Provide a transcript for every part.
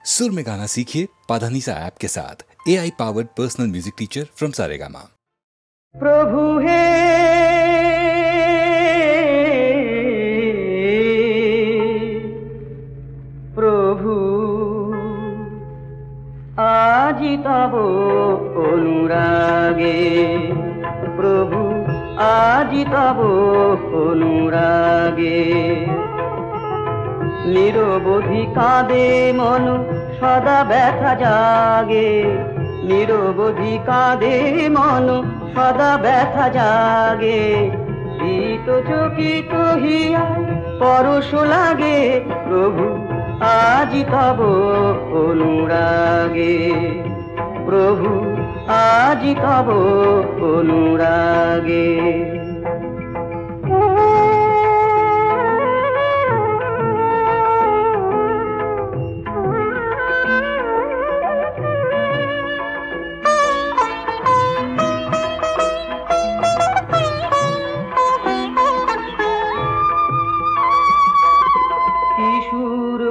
सुर में गाना सीखिए पाधानीसा ऐप के साथ। AI powered personal music teacher from Saregama. प्रभु हे प्रभु আজি তব অনুরাগে, প্রভু আজি তব অনুরাগে। নিরবধি কাঁদে মন সদা ব্যথা জাগে, নিরবধি কাঁদে মন সদা ব্যথা জাগে। ভীত চকিত হিয়া পরশ লাগে, প্রভু আজি তব অনুরাগে, প্রভু আজি তব অনুরাগে।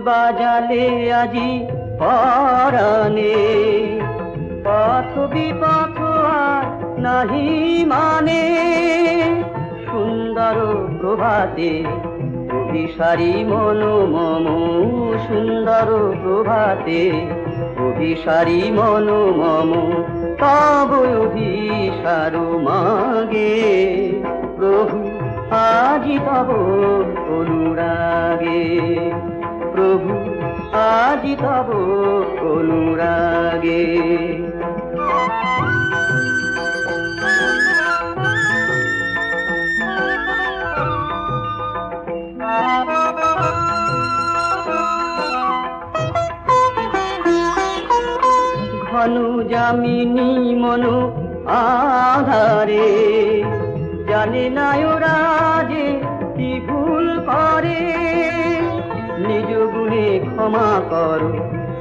বাজালে আজি পরাণে, পথ বিপথ আর নাহি মানে। সুন্দর প্রভাতে অভিসারী মন মম, সুন্দর প্রভাতে অভিসারী মন মম। তব অভিসার মাগে, প্রভু আজি তব অনুরাগে, প্রভু আজি তব অনুরাগে। ঘন যামিনী মন আধারে, জানে না ওরা যে কি ভুল করে। নিজ গুণে ক্ষমা করো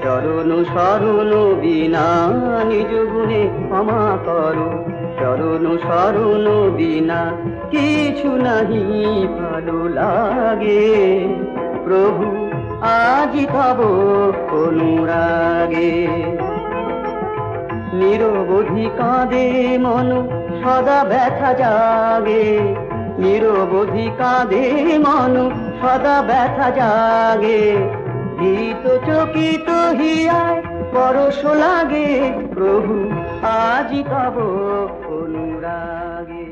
চরণ শরণ বিনা, নিজ গুণে ক্ষমা করো চরণ শরণ বিনা। কিছু নাহি ভালো লাগে, প্রভু আজি তব অনুরাগে। নিরবধি কাঁদে মন সদা ব্যথা জাগে, নিরবধি কাঁদে মন সদা ব্যথা জাগে। ভীত চকিত হিয়ায় পরশ লাগে, প্রভু আজি তব অনুরাগে।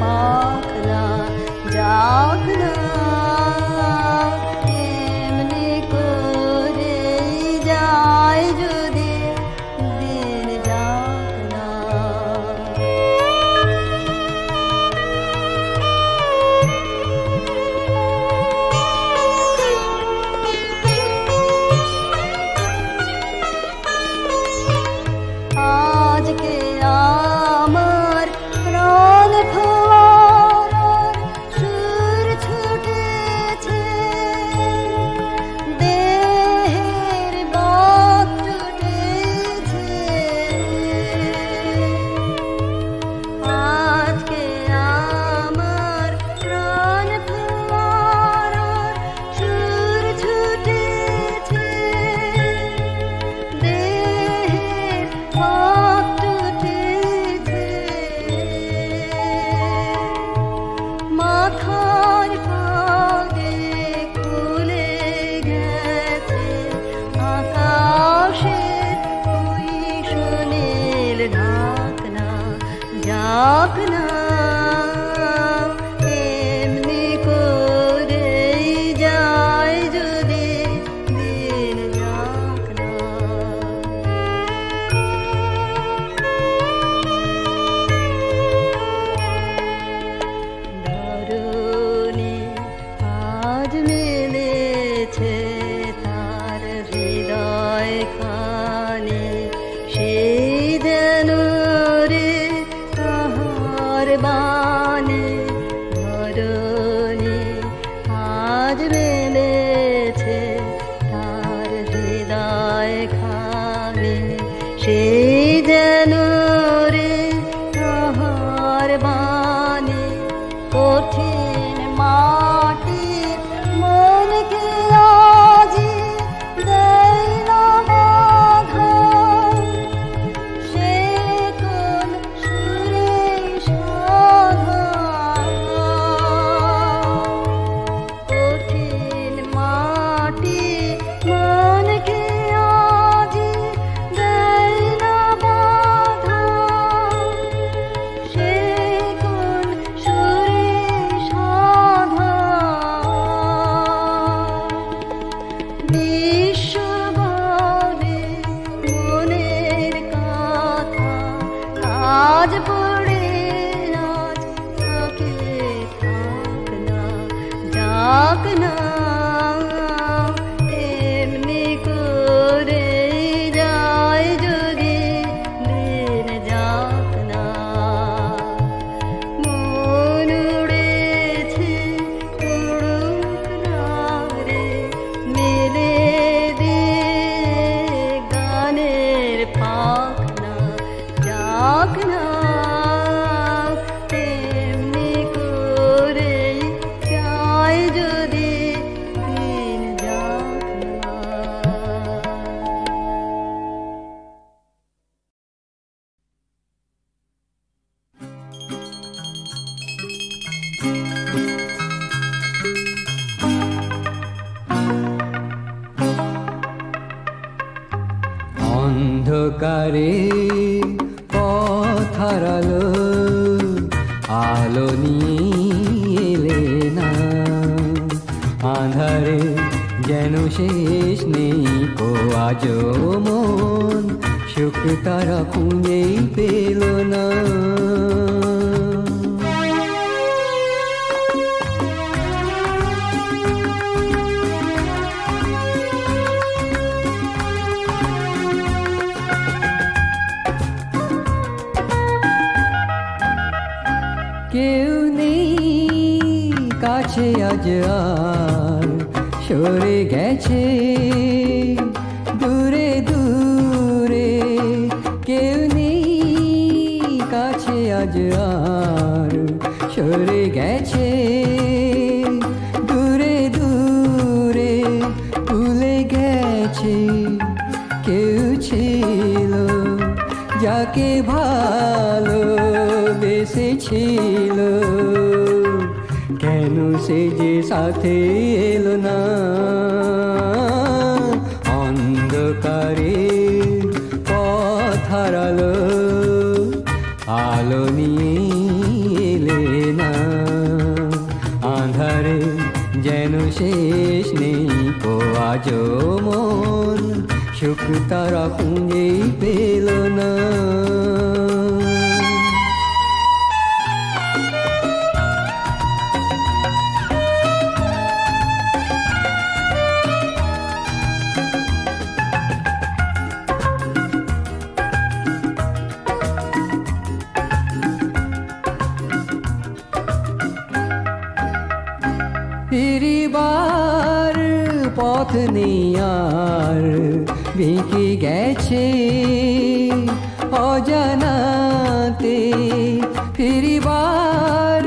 পাখনা যাক না। যাক না এমনি করে যায় যদি দিন যাক না মন উড়েছে উড়ুক না রে মেলে দিয়ে গানের পাখনা যাক না এমনি করে যায় যদি দিন যাক না। অন্ধকারে পথ হারালো আলো নিয়ে এলে না আঁধারে যেন শেষ নেই কো আজও মন সুখ তারা খুঁজেই পেল না কেউ নেই কাছে আজ আর সরে গেছে দূরে দূরে কেউ নেই কাছে আজ আর সরে গেছে দূরে দূরে ভুলে গেছে কেউ ছিল যাকে ভালো বেসেছিল কেন সে যে সাথে এলো না অন্ধকারে পথ হারালো আলো নিয়ে এলে না আঁধারে যেন শেষ নেই কো আজও মন সুখ তারা খুঁজেই পেল না ফিরিবার পথ নেই আর বেঁকে গেছে অজানাতে ফিরিবার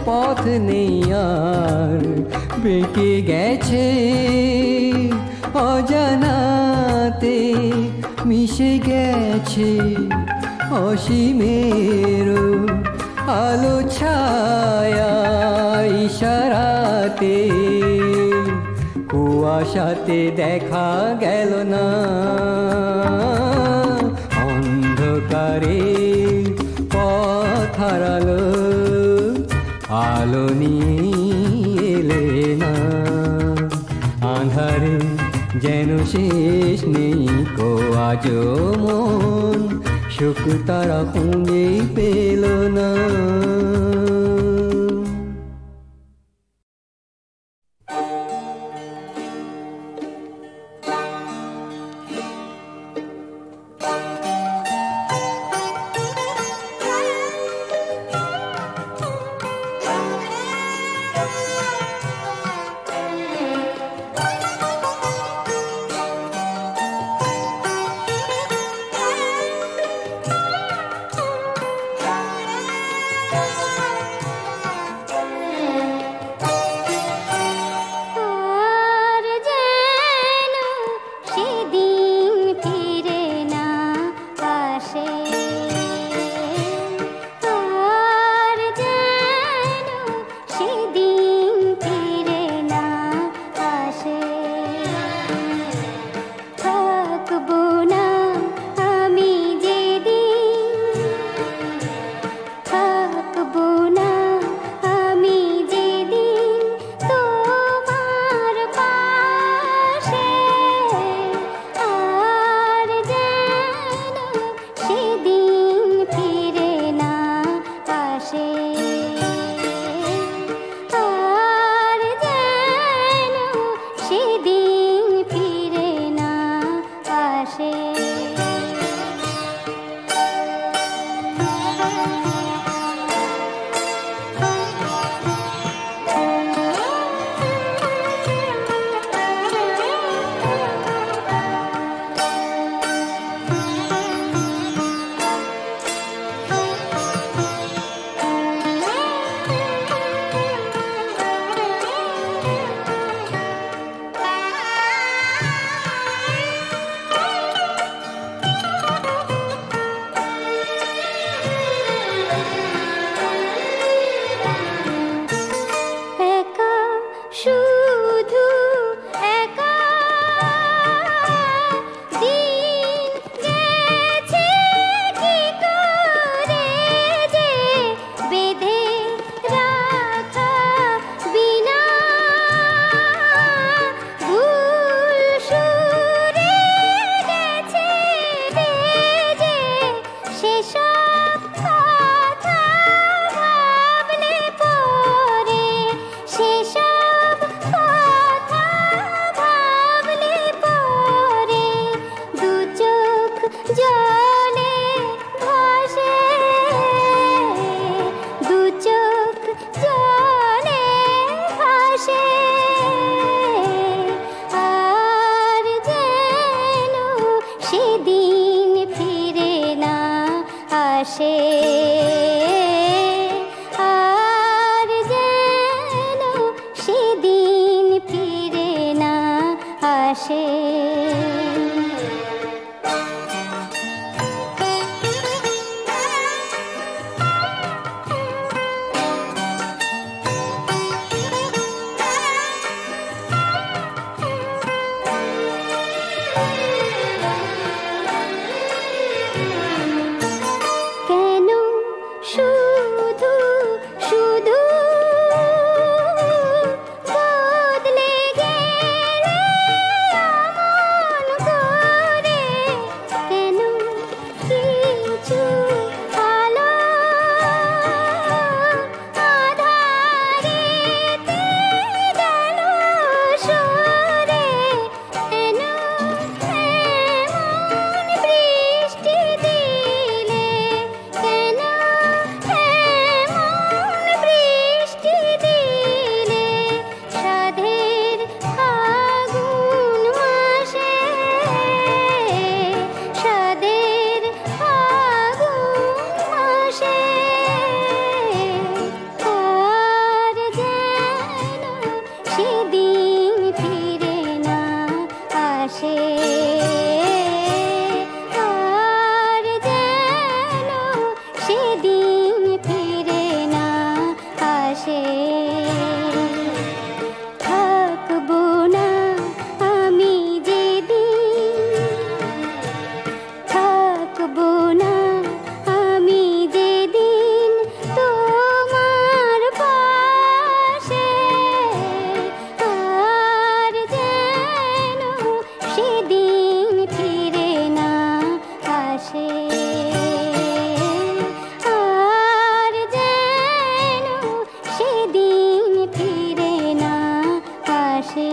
পথ নেই আর বেঁকে গেছে অজানাতে মিশে গেছে অসীমের আলো ছায়া ইশারাতে কুয়াশাতে দেখা গেল না অন্ধকারে পথ হারালো আলো নিয়ে এলে না আঁধারে যেন শেষ নেই কো আজও মন সুখ তারা খুঁজেই পেল না শুধু একা দিন গেছে কি করে যে বেঁধে রাখা বিনা ভুল সুরে গেছে বেজে সেসব কথা ভাবলে পরে সেসব কথা ভাবলে পরে দু চোখ জলে ভাসে দু চোখ জলে ভাসে আর যেন সেদিন ফিরে না আসে আর যেন সেদিন ফিরে না আসে কেন শুধু শুধু বদলে গেলে এমন করে কেন কিছু আলো আঁধারেতে গেল সরে কেন এমন বৃষ্টি দিলে কেন এমন বৃষ্টি দিলে সাধের ফাগুন মাসে সাধের ফাগুন মাসে আর যেন সেদিন ফিরে না আসে আর যেন সেদিন ফিরে না আসে থাকবো না আমি যেদিন থাকবো না আমি যেদিন তোমার পাশে আর যেন সেদিন ফিরে না আসে আর যেন সেদিন ফিরে না আসে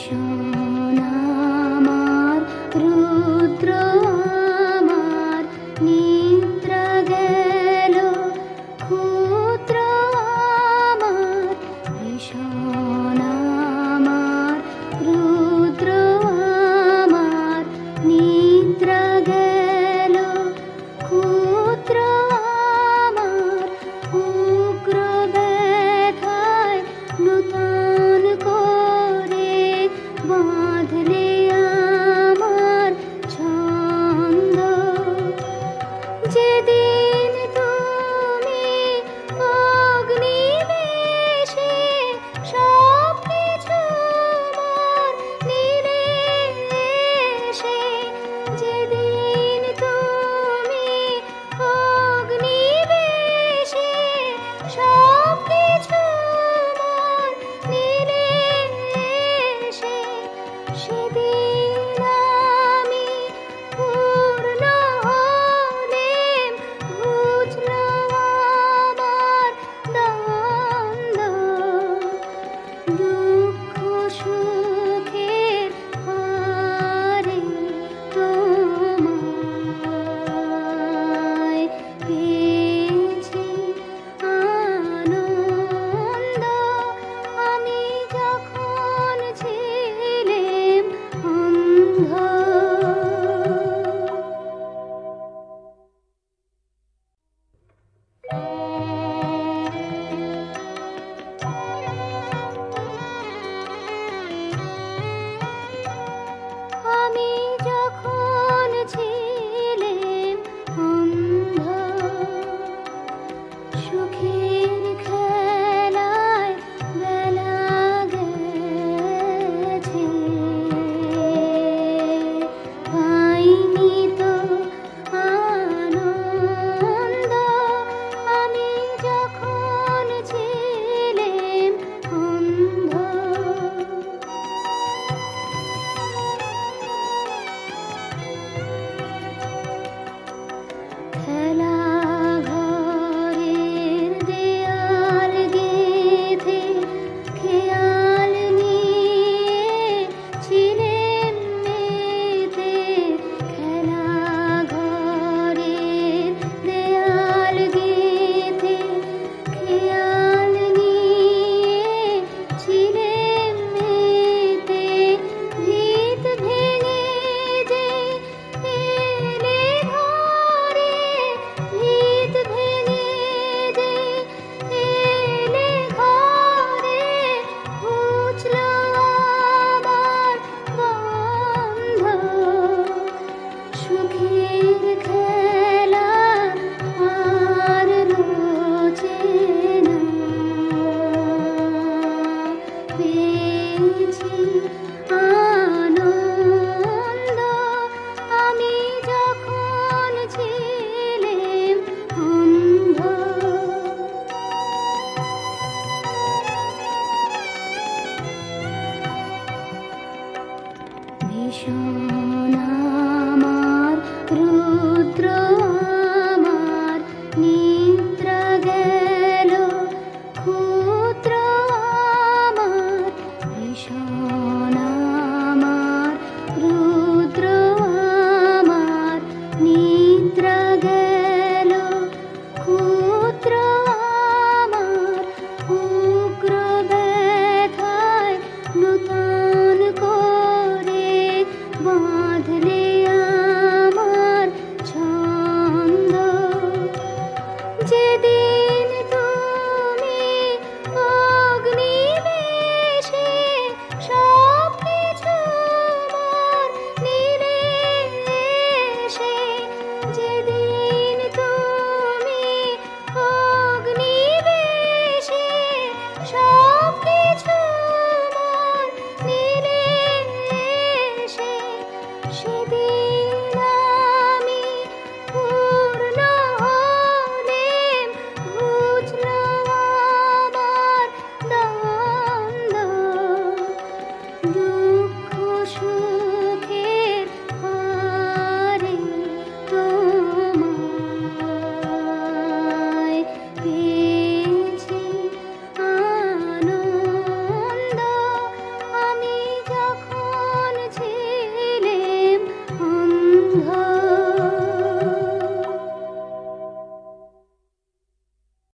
সোনা